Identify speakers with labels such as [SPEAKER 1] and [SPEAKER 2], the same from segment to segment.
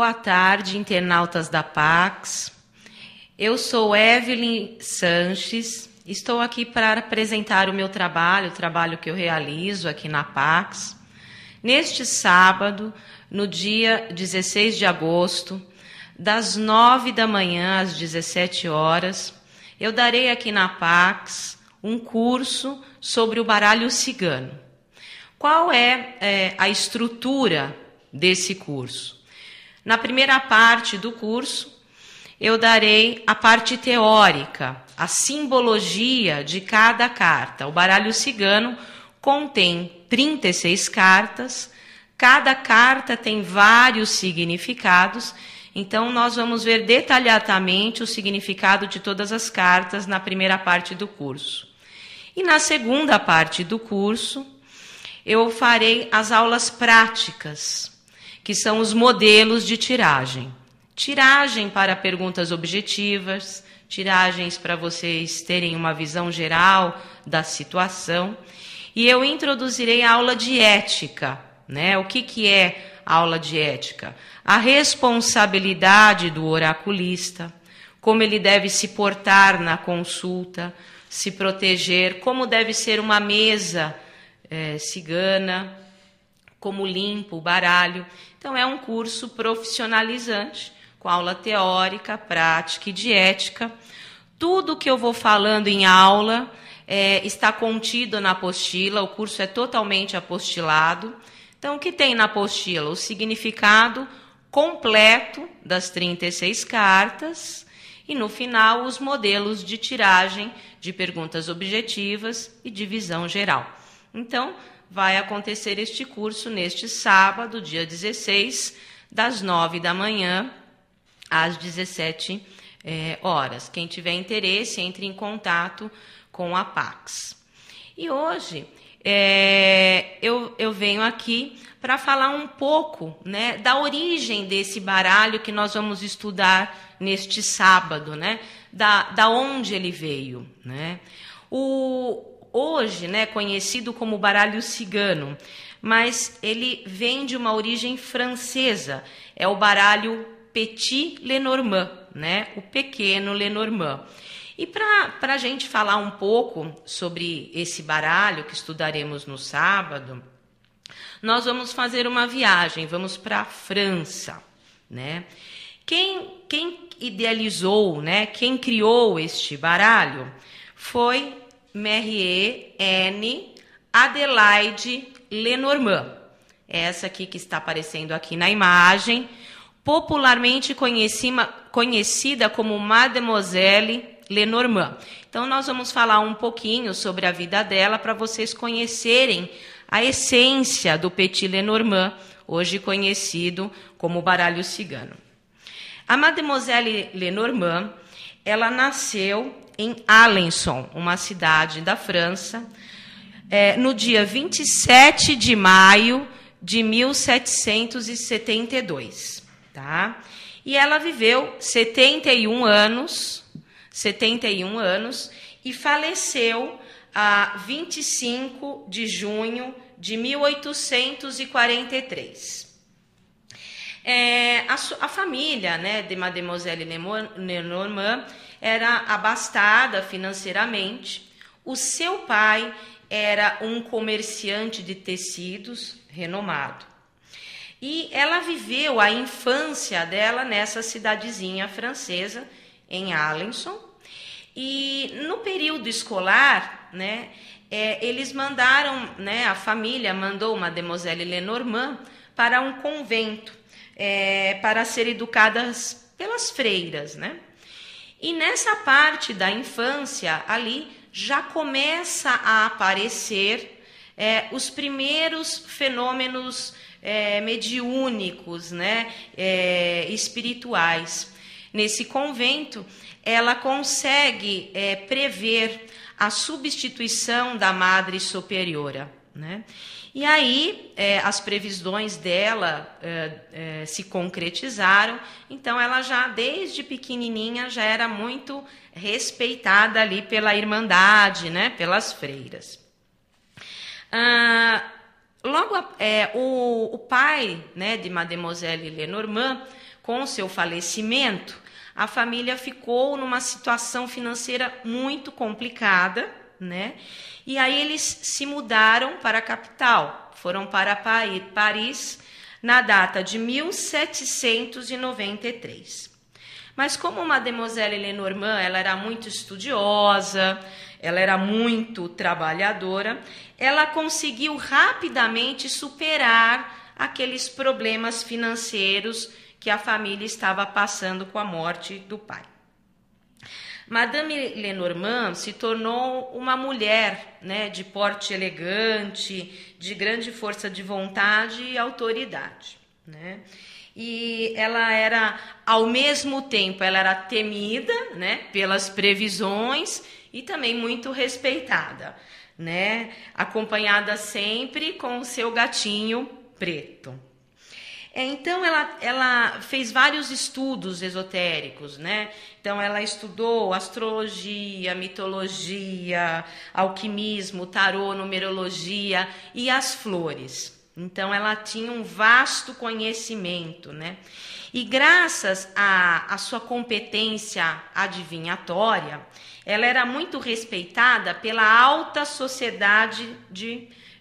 [SPEAKER 1] Boa tarde, internautas da Pax. Eu sou Evelyn Sanches, estou aqui para apresentar o meu trabalho, o trabalho que eu realizo aqui na Pax. Neste sábado, no dia 16 de agosto, das 9 da manhã às 17 horas, eu darei aqui na Pax um curso sobre o baralho cigano. Qual é a estrutura desse curso? Na primeira parte do curso, eu darei a parte teórica, a simbologia de cada carta. O baralho cigano contém 36 cartas, cada carta tem vários significados, então nós vamos ver detalhadamente o significado de todas as cartas na primeira parte do curso. E na segunda parte do curso, eu farei as aulas práticas, que são os modelos de tiragem. Tiragem para perguntas objetivas, tiragens para vocês terem uma visão geral da situação. E eu introduzirei a aula de ética, né? O que é a aula de ética? A responsabilidade do oraculista, como ele deve se portar na consulta, se proteger, como deve ser uma mesa cigana, como limpa o baralho. Então, é um curso profissionalizante, com aula teórica, prática e de ética. Tudo que eu vou falando em aula está contido na apostila, o curso é totalmente apostilado. Então, o que tem na apostila? O significado completo das 36 cartas e, no final, os modelos de tiragem de perguntas objetivas e de visão geral. Então, vai acontecer este curso neste sábado, dia 16, das 9 da manhã às 17 horas. Quem tiver interesse, entre em contato com a Pax. E hoje eu venho aqui para falar um pouco, né, da origem desse baralho que nós vamos estudar neste sábado, né, da onde ele veio, né. Hoje, né, conhecido como baralho cigano, mas ele vem de uma origem francesa, é o baralho Petit Lenormand, né, o pequeno Lenormand. E para a gente falar um pouco sobre esse baralho que estudaremos no sábado, nós vamos fazer uma viagem, vamos para a França, né? Quem idealizou, né, quem criou este baralho foi Marie-Anne Adelaide Lenormand, essa aqui que está aparecendo aqui na imagem, popularmente conhecida como Mademoiselle Lenormand. Então, nós vamos falar um pouquinho sobre a vida dela para vocês conhecerem a essência do Petit Lenormand, hoje conhecido como baralho cigano. A Mademoiselle Lenormand, ela nasceu em Alençon, uma cidade da França, no dia 27 de maio de 1772. Tá? E ela viveu 71 anos e faleceu a 25 de junho de 1843. A família, né, de Mademoiselle Lenormand era abastada financeiramente. O seu pai era um comerciante de tecidos renomado. E ela viveu a infância dela nessa cidadezinha francesa, em Alençon. E no período escolar, né, eles mandaram, né, a família mandou Mademoiselle Lenormand para um convento, para ser educadas pelas freiras, né? E nessa parte da infância ali já começa a aparecer os primeiros fenômenos mediúnicos, né, espirituais. Nesse convento, ela consegue prever a substituição da Madre Superiora, né? E aí as previsões dela se concretizaram, então ela já desde pequenininha já era muito respeitada ali pela Irmandade, né, pelas freiras. Logo, o pai, né, de Mademoiselle Lenormand com seu falecimento, a família ficou numa situação financeira muito complicada, né? E aí eles se mudaram para a capital, foram para Paris na data de 1793. Mas como Mademoiselle Lenormand, ela era muito estudiosa, ela era muito trabalhadora, ela conseguiu rapidamente superar aqueles problemas financeiros que a família estava passando com a morte do pai. Madame Lenormand se tornou uma mulher, né, de porte elegante, de grande força de vontade e autoridade, né? E ela era, ao mesmo tempo, ela era temida, né, pelas previsões e também muito respeitada, né, acompanhada sempre com o seu gatinho preto. Então, ela fez vários estudos esotéricos, né? Então, ela estudou astrologia, mitologia, alquimismo, tarô, numerologia e as flores. Então, ela tinha um vasto conhecimento, né? E graças à sua competência adivinhatória, ela era muito respeitada pela alta sociedade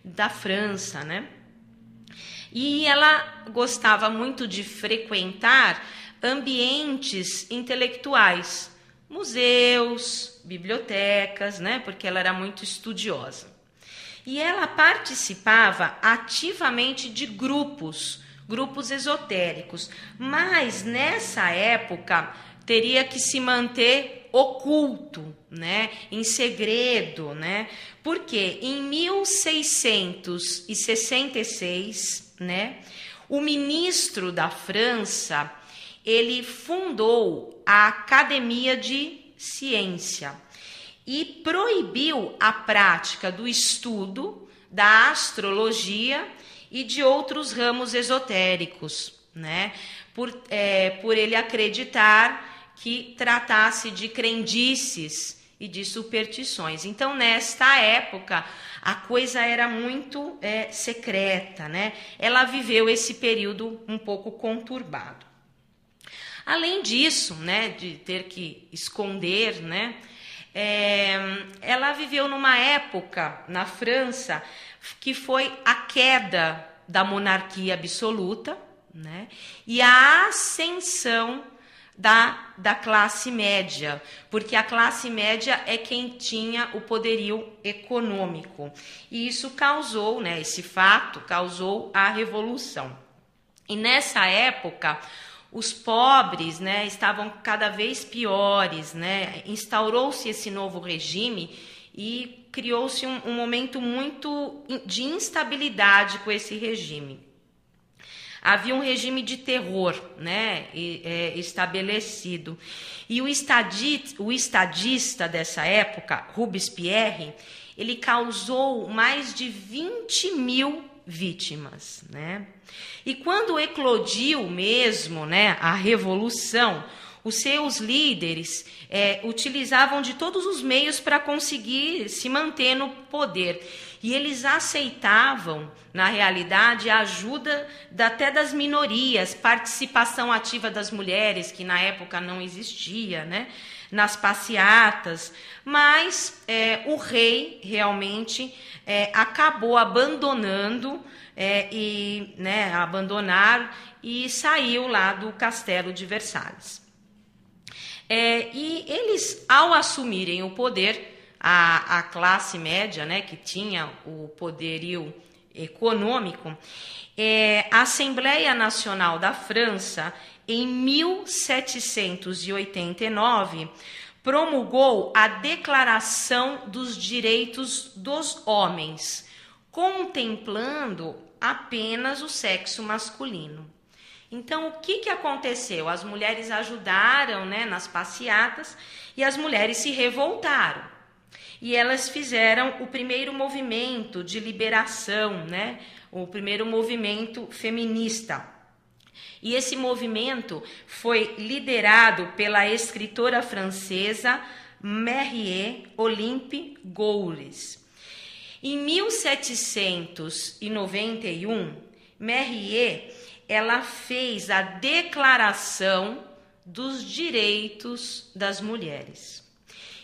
[SPEAKER 1] da França, né? E ela gostava muito de frequentar ambientes intelectuais, museus, bibliotecas, né? Porque ela era muito estudiosa. E ela participava ativamente de grupos esotéricos, mas nessa época teria que se manter oculto, né, em segredo, né? Porque em 1666, né, o ministro da França, ele fundou a Academia de Ciência e proibiu a prática do estudo da astrologia e de outros ramos esotéricos, né? Por ele acreditar que tratasse de crendices e de superstições. Então, nesta época, a coisa era muito secreta, né? Ela viveu esse período um pouco conturbado. Além disso, né, de ter que esconder, né, ela viveu numa época na França que foi a queda da monarquia absoluta, né, e a ascensão da classe média, porque a classe média é quem tinha o poderio econômico. E isso causou, né, esse fato causou a revolução. E nessa época, os pobres, né, estavam cada vez piores, né? Instaurou-se esse novo regime e criou-se um momento muito de instabilidade com esse regime. Havia um regime de terror, né, estabelecido. E o estadista dessa época, Robespierre, ele causou mais de 20 mil vítimas, né? E quando eclodiu mesmo, né, a revolução, os seus líderes utilizavam de todos os meios para conseguir se manter no poder. E eles aceitavam, na realidade, a ajuda até das minorias, participação ativa das mulheres, que na época não existia, né, nas passeatas. Mas o rei realmente acabou abandonando e saiu lá do castelo de Versalhes. E eles, ao assumirem o poder, a classe média, né, que tinha o poderio econômico, a Assembleia Nacional da França, em 1789, promulgou a Declaração dos Direitos dos Homens, contemplando apenas o sexo masculino. Então, o que aconteceu? As mulheres ajudaram, né, nas passeatas e as mulheres se revoltaram. E elas fizeram o primeiro movimento de liberação, né, o primeiro movimento feminista. E esse movimento foi liderado pela escritora francesa Marie Olympe Gouges. Em 1791, Marie ela fez a Declaração dos Direitos das Mulheres.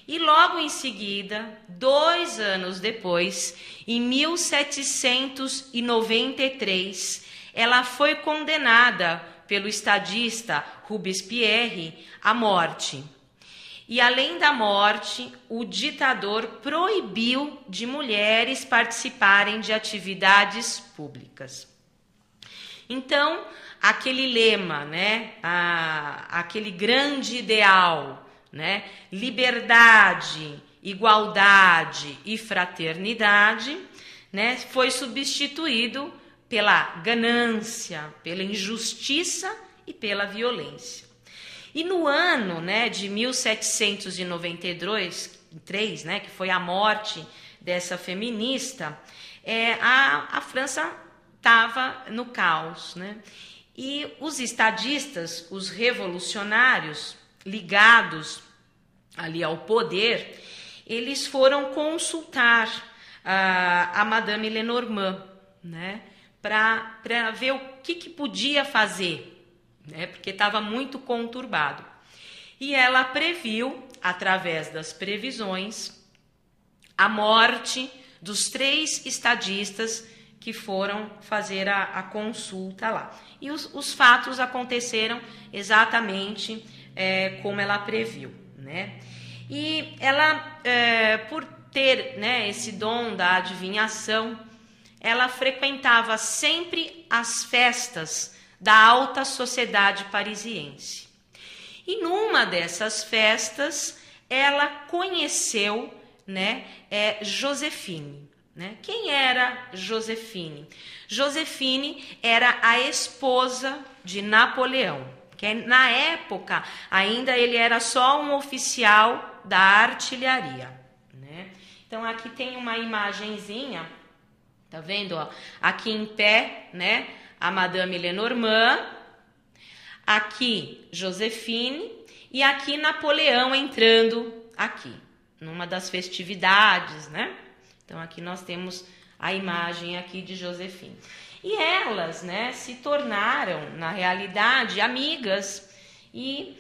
[SPEAKER 1] E logo em seguida, 2 anos depois, em 1793, ela foi condenada pelo estadista Robespierre à morte. E além da morte, o ditador proibiu de mulheres participarem de atividades públicas. Então, aquele lema, né, aquele grande ideal, né, liberdade, igualdade e fraternidade, né, foi substituído pela ganância, pela injustiça e pela violência. E no ano, né, de 1793, né, que foi a morte dessa feminista, a França estava no caos, né? E os estadistas, os revolucionários ligados ali ao poder, eles foram consultar a Madame Lenormand, né, para ver o que podia fazer, né, porque estava muito conturbado. E ela previu, através das previsões, a morte dos 3 estadistas que foram fazer a consulta lá. E os fatos aconteceram exatamente como ela previu, né? E ela, por ter, né, esse dom da adivinhação, ela frequentava sempre as festas da alta sociedade parisiense. E numa dessas festas, ela conheceu, né, Joséphine. Né? Quem era Joséphine? Joséphine era a esposa de Napoleão, que na época ainda ele era só um oficial da artilharia. Né? Então aqui tem uma imagenzinha, tá vendo? Ó? Aqui em pé, né? A Madame Lenormand, aqui Joséphine e aqui Napoleão entrando aqui, numa das festividades, né? Então, aqui nós temos a imagem aqui de Joséphine. E elas, né, se tornaram, na realidade, amigas e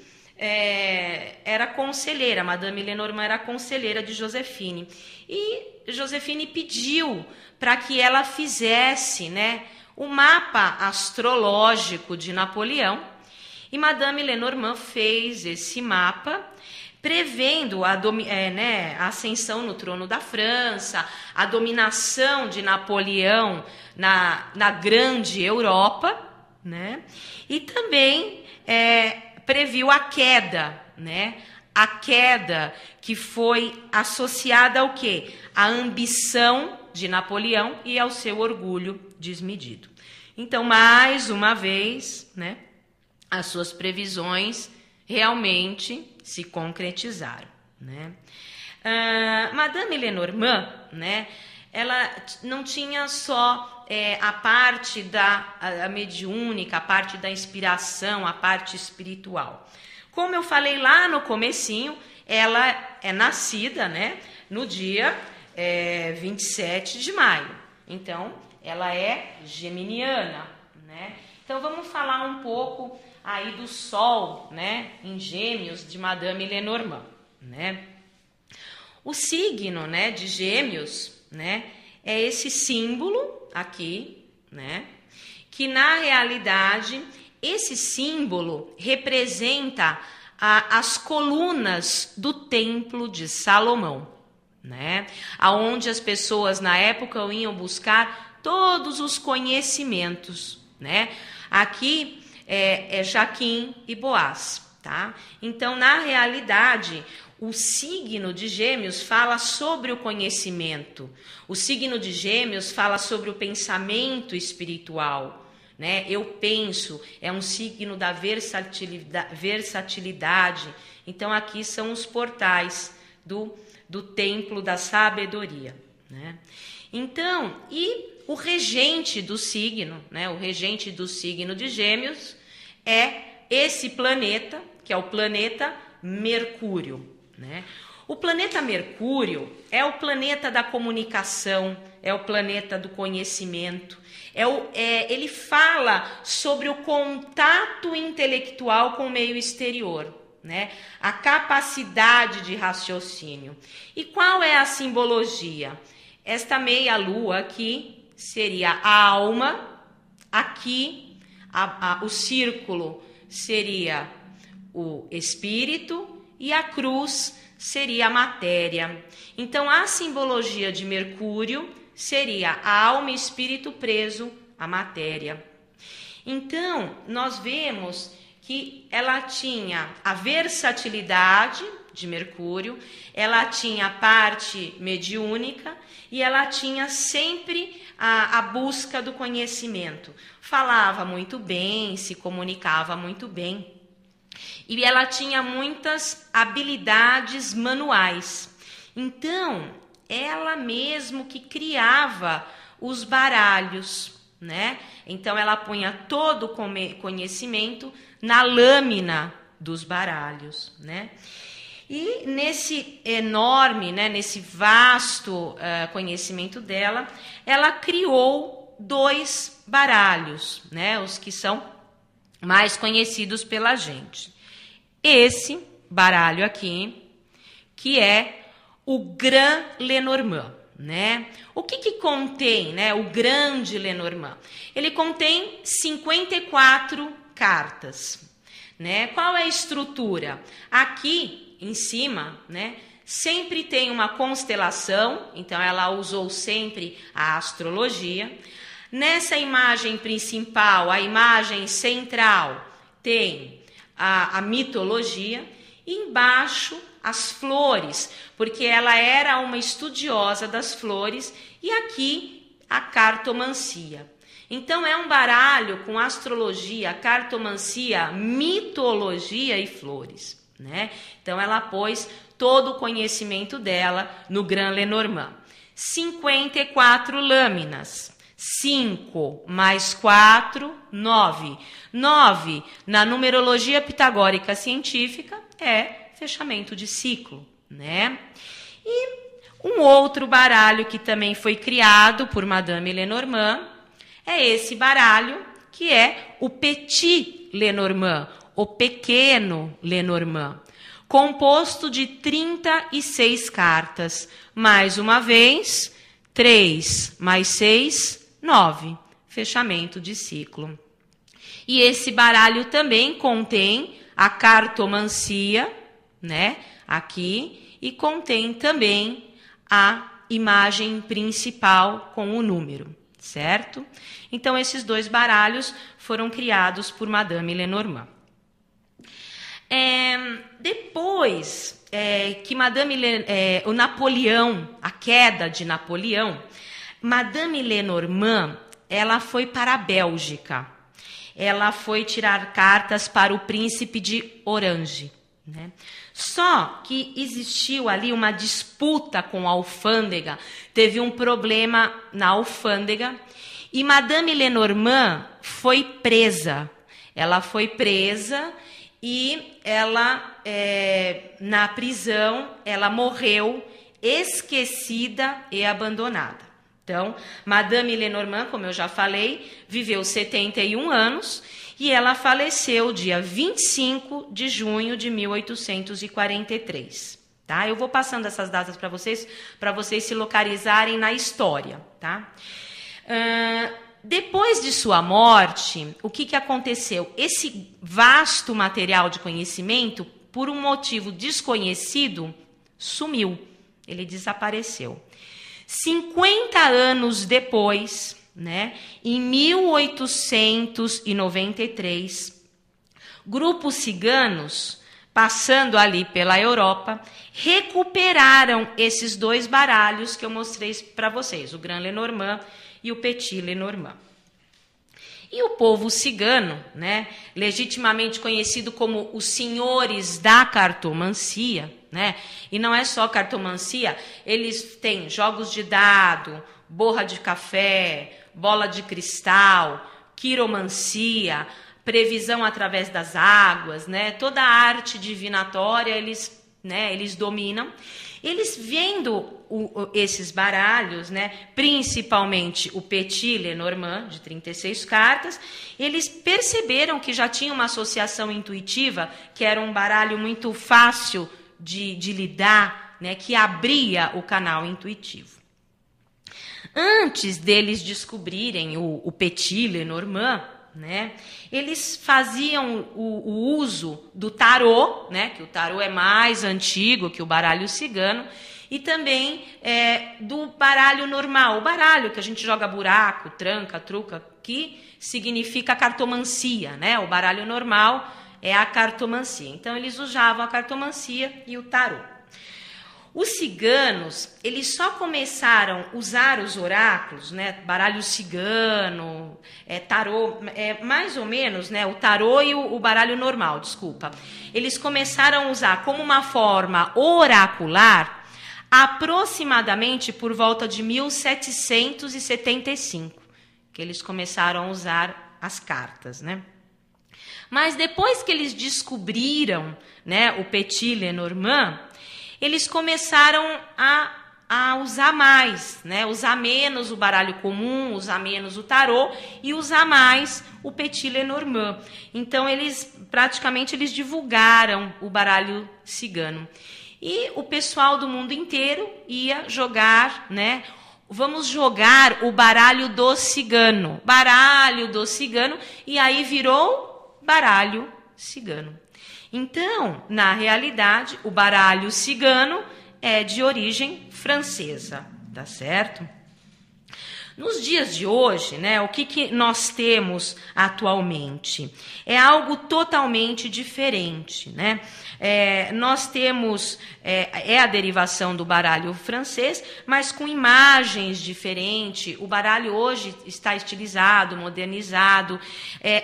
[SPEAKER 1] era conselheira, Madame Lenormand era conselheira de Joséphine. E Joséphine pediu para que ela fizesse, né, o mapa astrológico de Napoleão. E Madame Lenormand fez esse mapa, prevendo a ascensão no trono da França, a dominação de Napoleão na grande Europa, né? E também previu a queda, né? A queda que foi associada ao quê? À ambição de Napoleão e ao seu orgulho desmedido. Então, mais uma vez, né, as suas previsões realmente se concretizaram, né? Madame Lenormand, né, ela não tinha só a parte a mediúnica, a parte da inspiração, a parte espiritual. Como eu falei lá no comecinho, ela é nascida, né, no dia 27 de maio. Então, ela é geminiana, né? Então, vamos falar um pouco aí do Sol, né, em Gêmeos de Madame Lenormand, né? O signo, né, de Gêmeos, né, é esse símbolo aqui, né, que na realidade esse símbolo representa as colunas do Templo de Salomão, né, aonde as pessoas na época iam buscar todos os conhecimentos, né? Aqui é Jaquim e Boaz, tá? Então, na realidade, o signo de Gêmeos fala sobre o conhecimento. O signo de Gêmeos fala sobre o pensamento espiritual, né? Eu penso, é um signo da versatilidade. Então, aqui são os portais do templo da sabedoria, né? Então, e o regente do signo, né? O regente do signo de Gêmeos é esse planeta, que é o planeta Mercúrio, né? O planeta Mercúrio é o planeta da comunicação, é o planeta do conhecimento. Ele fala sobre o contato intelectual com o meio exterior, né? A capacidade de raciocínio. E qual é a simbologia? Esta meia-lua aqui seria a alma, aqui o círculo seria o espírito e a cruz seria a matéria. Então, a simbologia de Mercúrio seria a alma e espírito preso à matéria. Então, nós vemos que ela tinha a versatilidade de Mercúrio, ela tinha a parte mediúnica e ela tinha sempre a busca do conhecimento. Falava muito bem, se comunicava muito bem. E ela tinha muitas habilidades manuais. Então, ela mesmo que criava os baralhos, né? Então, ela punha todo o conhecimento na lâmina dos baralhos, né? E nesse enorme, né, nesse vasto conhecimento dela, ela criou 2 baralhos, né? Os que são mais conhecidos pela gente. Esse baralho aqui, que é o Grand Lenormand, né? O que contém, né, o grande Lenormand? Ele contém 54 cartas, né? Qual é a estrutura? Aqui em cima, né, sempre tem uma constelação, então ela usou sempre a astrologia. Nessa imagem principal, a imagem central, tem a mitologia, e embaixo as flores, porque ela era uma estudiosa das flores, e aqui a cartomancia. Então é um baralho com astrologia, cartomancia, mitologia e flores, né? Então ela pôs todo o conhecimento dela no Grand Lenormand. 54 lâminas. 5 mais 4, 9. 9, na numerologia pitagórica científica, é fechamento de ciclo, né? E um outro baralho que também foi criado por Madame Lenormand é esse baralho, que é o Petit Lenormand, o pequeno Lenormand, composto de 36 cartas. Mais uma vez, 3 mais 6, 9, fechamento de ciclo. E esse baralho também contém a cartomancia, né, aqui, e contém também a imagem principal com o número, certo? Então, esses 2 baralhos foram criados por Madame Lenormand. Depois que o Napoleão, a queda de Napoleão, Madame Lenormand, ela foi para a Bélgica. Ela foi tirar cartas para o príncipe de Orange, né? Só que existiu ali uma disputa com a alfândega, teve um problema na alfândega e Madame Lenormand foi presa. Ela foi presa e ela, na prisão, ela morreu esquecida e abandonada. Então, Madame Lenormand, como eu já falei, viveu 71 anos e ela faleceu dia 25 de junho de 1843. Tá? Eu vou passando essas datas para vocês se localizarem na história. Tá? Depois de sua morte, o que aconteceu? Esse vasto material de conhecimento, por um motivo desconhecido, sumiu. Ele desapareceu. 50 anos depois, né, em 1893, grupos ciganos, passando ali pela Europa, recuperaram esses 2 baralhos que eu mostrei para vocês, o Grand Lenormand e o Petit Lenormand. E o povo cigano, né, legitimamente conhecido como os senhores da cartomancia, né, e não é só cartomancia, eles têm jogos de dado, borra de café, bola de cristal, quiromancia, previsão através das águas, né, toda a arte divinatória eles né? Eles dominam. Eles vendo esses baralhos, né? Principalmente o Petit Lenormand, de 36 cartas, eles perceberam que já tinha uma associação intuitiva, que era um baralho muito fácil de lidar, né? Que abria o canal intuitivo. Antes deles descobrirem o Petit Lenormand, né, eles faziam o uso do tarô, né, que o tarô é mais antigo que o baralho cigano, e também do baralho normal, o baralho que a gente joga buraco, tranca, truca, que significa cartomancia, né? O baralho normal é a cartomancia. Então eles usavam a cartomancia e o tarô. Os ciganos, eles só começaram a usar os oráculos, né, baralho cigano, tarô, mais ou menos, né, o tarô e o baralho normal, desculpa. Eles começaram a usar como uma forma oracular aproximadamente por volta de 1775, que eles começaram a usar as cartas, né? Mas depois que eles descobriram, né, o Petit Lenormand, eles começaram a usar mais, né? Usar menos o baralho comum, usar menos o tarô e usar mais o Petit Lenormand. Então, praticamente eles divulgaram o baralho cigano. E o pessoal do mundo inteiro ia jogar, né? Vamos jogar o baralho do cigano. Baralho do cigano, e aí virou baralho cigano. Então, na realidade, o baralho cigano é de origem francesa, tá certo? Nos dias de hoje, né, o que nós temos atualmente? É algo totalmente diferente, né? Nós temos a derivação do baralho francês, mas com imagens diferentes. O baralho hoje está estilizado, modernizado.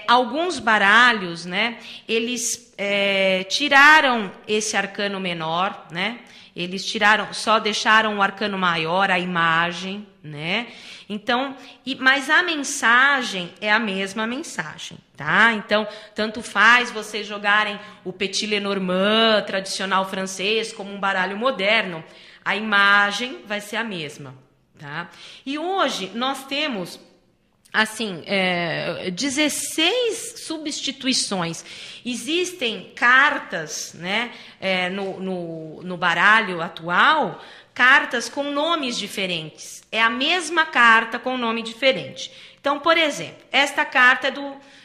[SPEAKER 1] Alguns baralhos, né, eles tiraram esse arcano menor, né? Eles só deixaram o arcano maior, a imagem, né? Então, mas a mensagem é a mesma mensagem, tá? Então, tanto faz vocês jogarem o Petit Lenormand tradicional francês como um baralho moderno, a imagem vai ser a mesma, tá? E hoje nós temos, assim, 16 substituições. Existem cartas, né, no baralho atual, cartas com nomes diferentes. É a mesma carta com nome diferente. Então, por exemplo, esta carta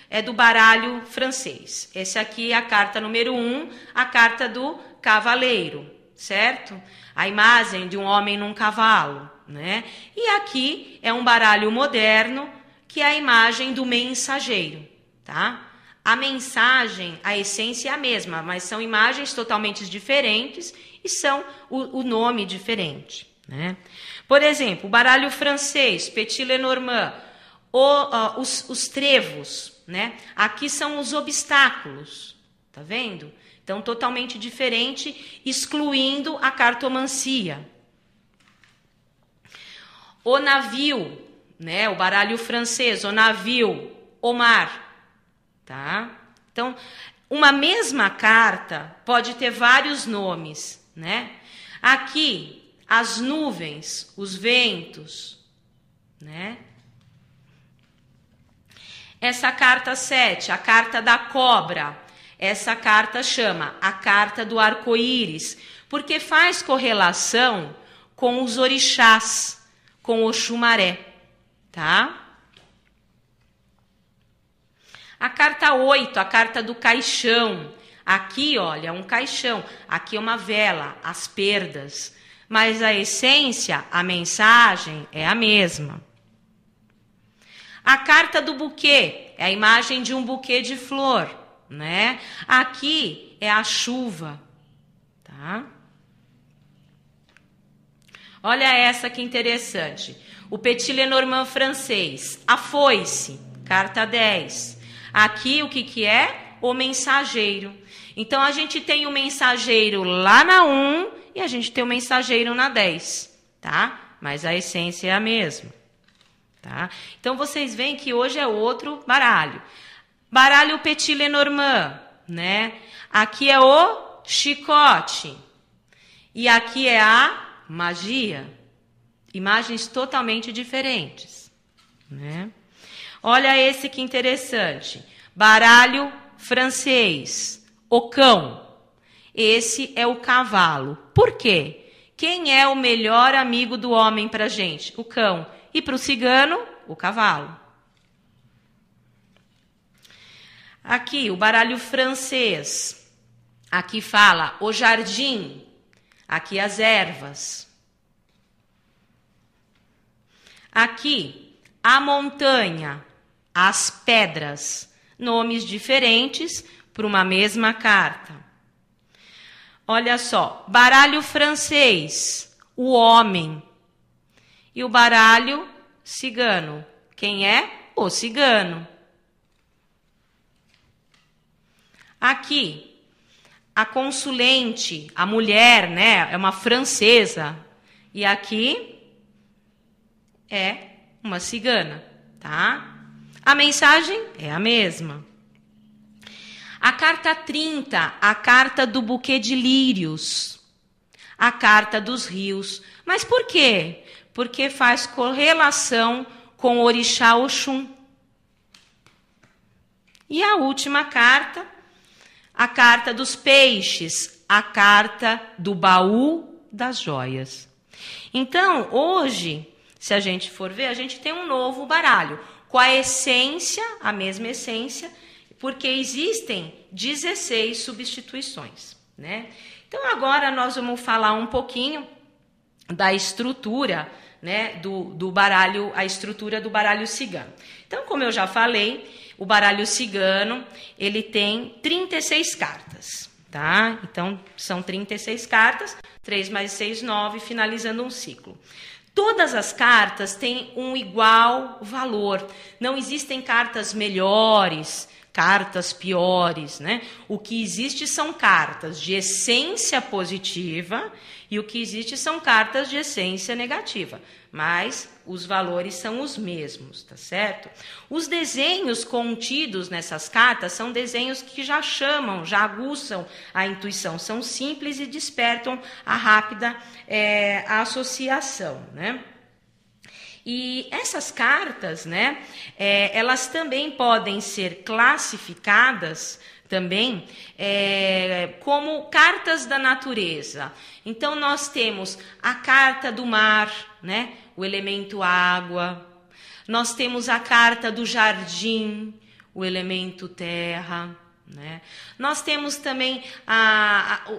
[SPEAKER 1] é do baralho francês. Essa aqui é a carta número 1, a carta do cavaleiro, certo? A imagem de um homem num cavalo, né? E aqui é um baralho moderno, que é a imagem do mensageiro, tá? A mensagem, a essência é a mesma, mas são imagens totalmente diferentes e são o nome diferente, né? Por exemplo, o baralho francês, Petit Lenormand, os trevos, né? Aqui são os obstáculos, tá vendo? Então, totalmente diferente, excluindo a cartomancia. O navio, né? O baralho francês, o navio, o mar, tá? Então, uma mesma carta pode ter vários nomes, né? Aqui, as nuvens, os ventos, né? Essa carta 7, a carta da cobra, essa carta chama a carta do arco-íris, porque faz correlação com os orixás, com o Xumaré, tá? A carta 8, a carta do caixão. Aqui, olha, um caixão. Aqui é uma vela, as perdas. Mas a essência, a mensagem é a mesma. A carta do buquê é a imagem de um buquê de flor, né? Aqui é a chuva, tá? Olha essa que interessante. O Petit Lenormand francês, a foice, carta 10. Aqui o que é? O mensageiro. Então, a gente tem o mensageiro lá na 1 e a gente tem o mensageiro na 10, tá? Mas a essência é a mesma, tá? Então, vocês veem que hoje é outro baralho. Baralho Petit Lenormand, né? Aqui é o chicote, E aqui é a magia. Imagens totalmente diferentes, né? Olha esse que interessante. Baralho francês, o cão. Esse é o cavalo. Por quê? Quem é o melhor amigo do homem para a gente? O cão. E para o cigano, o cavalo. Aqui, o baralho francês. Aqui fala o jardim. Aqui as ervas. Aqui, a montanha, as pedras. Nomes diferentes para uma mesma carta. Olha só, baralho francês, o homem. E o baralho cigano. Quem é? O cigano. Aqui, a consulente, a mulher, né? É uma francesa. E aqui é uma cigana, tá? A mensagem é a mesma. A carta 30, a carta do buquê de lírios. A carta dos rios. Mas por quê? Porque faz correlação com o orixá Oxum. E a última carta, a carta dos peixes, a carta do baú das joias. Então, hoje, se a gente for ver, a gente tem um novo baralho, com a essência, a mesma essência, porque existem 16 substituições, né? Então, agora nós vamos falar um pouquinho da estrutura, né, do baralho, a estrutura do baralho cigano. Então, como eu já falei, o baralho cigano, ele tem 36 cartas, tá? Então, são 36 cartas, 3 mais 6, 9, finalizando um ciclo. Todas as cartas têm um igual valor. Não existem cartas melhores, cartas piores, né? O que existe são cartas de essência positiva e o que existe são cartas de essência negativa. Mas os valores são os mesmos, tá certo? Os desenhos contidos nessas cartas são desenhos que já chamam, já aguçam a intuição, são simples e despertam a rápida associação, né? E essas cartas, né, elas também podem ser classificadas também como cartas da natureza. Então, nós temos a carta do mar, né, o elemento água. Nós temos a carta do jardim, o elemento terra. Né? Nós temos também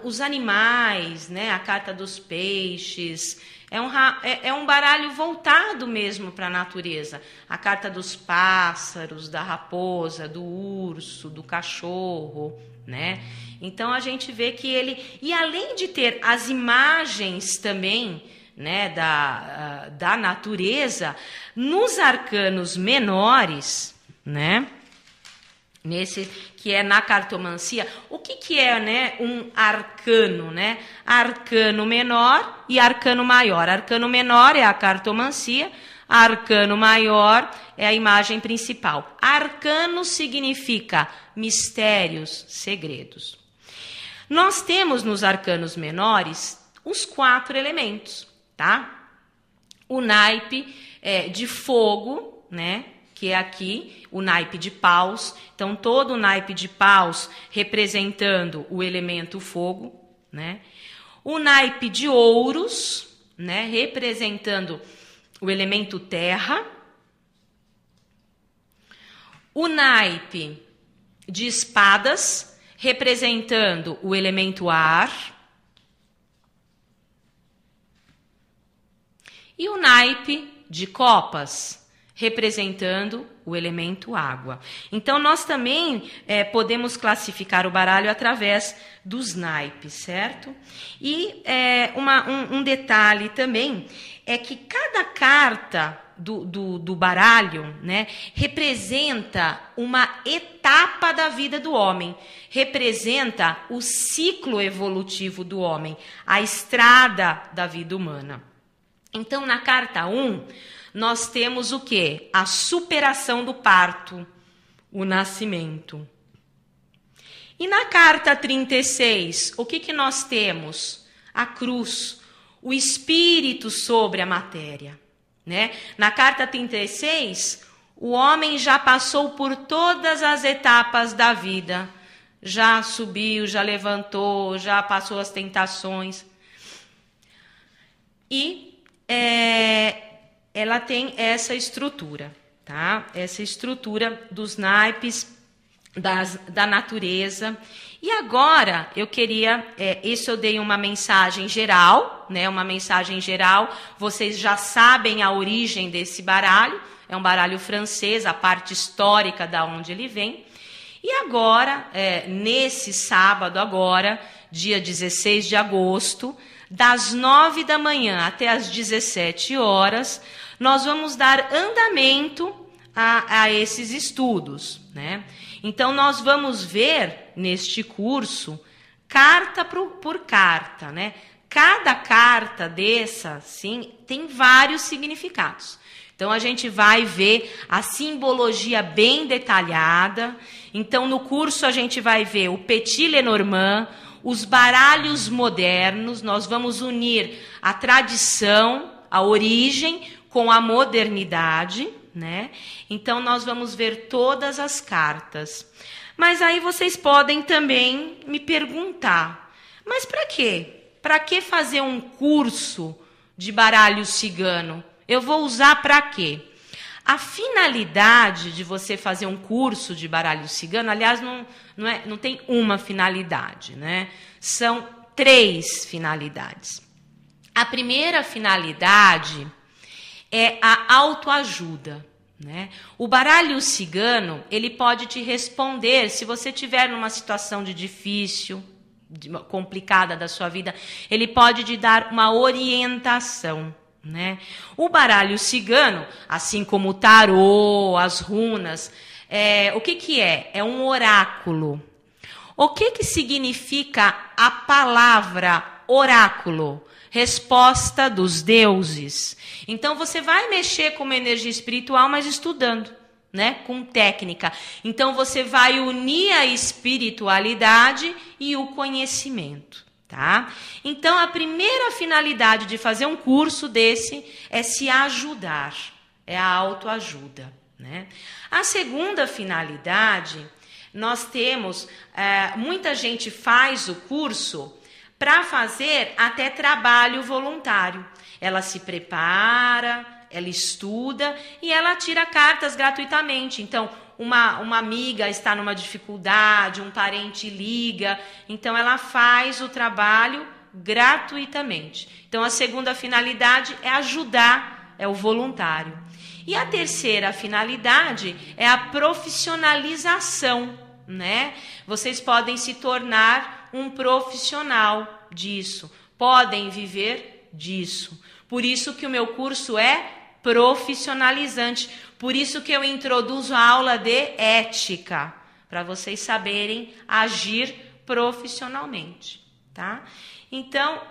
[SPEAKER 1] os animais, né, a carta dos peixes. É um baralho voltado mesmo para a natureza. A carta dos pássaros, da raposa, do urso, do cachorro, né? Então, a gente vê que ele... E além de ter as imagens também, né, da natureza, nos arcanos menores, né? Nesse que é na cartomancia, o que é, né, um arcano, né? Arcano menor e arcano maior. Arcano menor é a cartomancia, arcano maior é a imagem principal. Arcano significa mistérios, segredos. Nós temos nos arcanos menores os 4 elementos, tá? O naipe de fogo, né? Que é aqui o naipe de paus. Então, todo o naipe de paus representando o elemento fogo, né? O naipe de ouros, né? Representando o elemento terra. O naipe de espadas, representando o elemento ar. E o naipe de copas, representando o elemento água. Então, nós também podemos classificar o baralho através dos naipes, certo? E um detalhe também é que cada carta do baralho, né, representa uma etapa da vida do homem, representa o ciclo evolutivo do homem, a estrada da vida humana. Então, na carta 1, nós temos o quê? A superação do parto, o nascimento. E na carta 36, o que nós temos? a cruz, o espírito sobre a matéria, né? Na carta 36, o homem já passou por todas as etapas da vida, já subiu, já levantou, já passou as tentações. E ela tem essa estrutura, tá? Essa estrutura dos naipes da natureza. E agora eu queria, isso eu dei uma mensagem geral, né? Uma mensagem geral. Vocês já sabem a origem desse baralho. É um baralho francês, a parte histórica da onde ele vem. E agora, nesse sábado agora, dia 16 de agosto, das 9 da manhã até as 17 horas, nós vamos dar andamento a esses estudos, né? Então, nós vamos ver neste curso, carta por carta, né? Cada carta dessa, sim, tem vários significados. Então, a gente vai ver a simbologia bem detalhada. Então, no curso, a gente vai ver o Petit Lenormand, os baralhos modernos. Nós vamos unir a tradição, a origem, com a modernidade, né? Então, nós vamos ver todas as cartas. Mas aí vocês podem também me perguntar, mas para quê? Para que fazer um curso de baralho cigano? Eu vou usar para quê? A finalidade de você fazer um curso de baralho cigano, aliás, não tem uma finalidade, né? São 3 finalidades. A primeira finalidade é a autoajuda, né? O baralho cigano, ele pode te responder se você estiver numa situação de difícil, complicada da sua vida, ele pode te dar uma orientação, né? O baralho cigano, assim como o tarô, as runas, o que é? É um oráculo. O que significa a palavra oráculo? Resposta dos deuses. Então, você vai mexer com uma energia espiritual, mas estudando, né? Com técnica. Então, você vai unir a espiritualidade e o conhecimento. Tá? Então, a primeira finalidade de fazer um curso desse é se ajudar, é a autoajuda, né? A segunda finalidade, nós temos, muita gente faz o curso para fazer até trabalho voluntário. Ela se prepara, ela estuda e ela tira cartas gratuitamente. Então, uma amiga está numa dificuldade, um parente liga, então ela faz o trabalho gratuitamente. Então, a segunda finalidade é ajudar, é o voluntário. E a terceira finalidade é a profissionalização, né? Vocês podem se tornar um profissional disso, podem viver disso. Por isso que o meu curso é profissionalizante. Por isso que eu introduzo a aula de ética, para vocês saberem agir profissionalmente, tá? Então,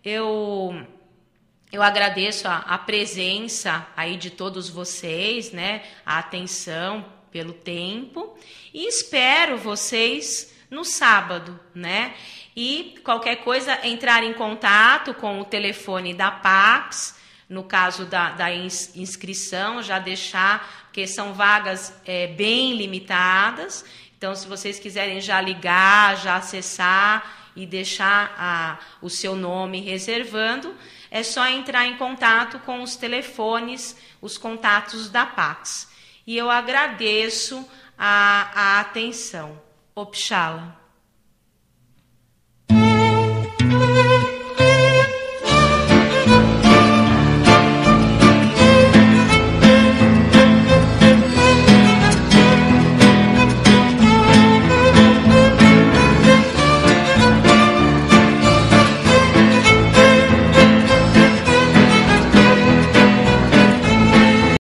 [SPEAKER 1] eu agradeço a presença aí de todos vocês, né? A atenção pelo tempo e espero vocês no sábado, né? E qualquer coisa, entrar em contato com o telefone da Pax. No caso da inscrição, já deixar, porque são vagas bem limitadas. Então, se vocês quiserem já ligar, já acessar e deixar o seu nome reservando, é só entrar em contato com os telefones, os contatos da Pax. E eu agradeço a atenção. Opshala.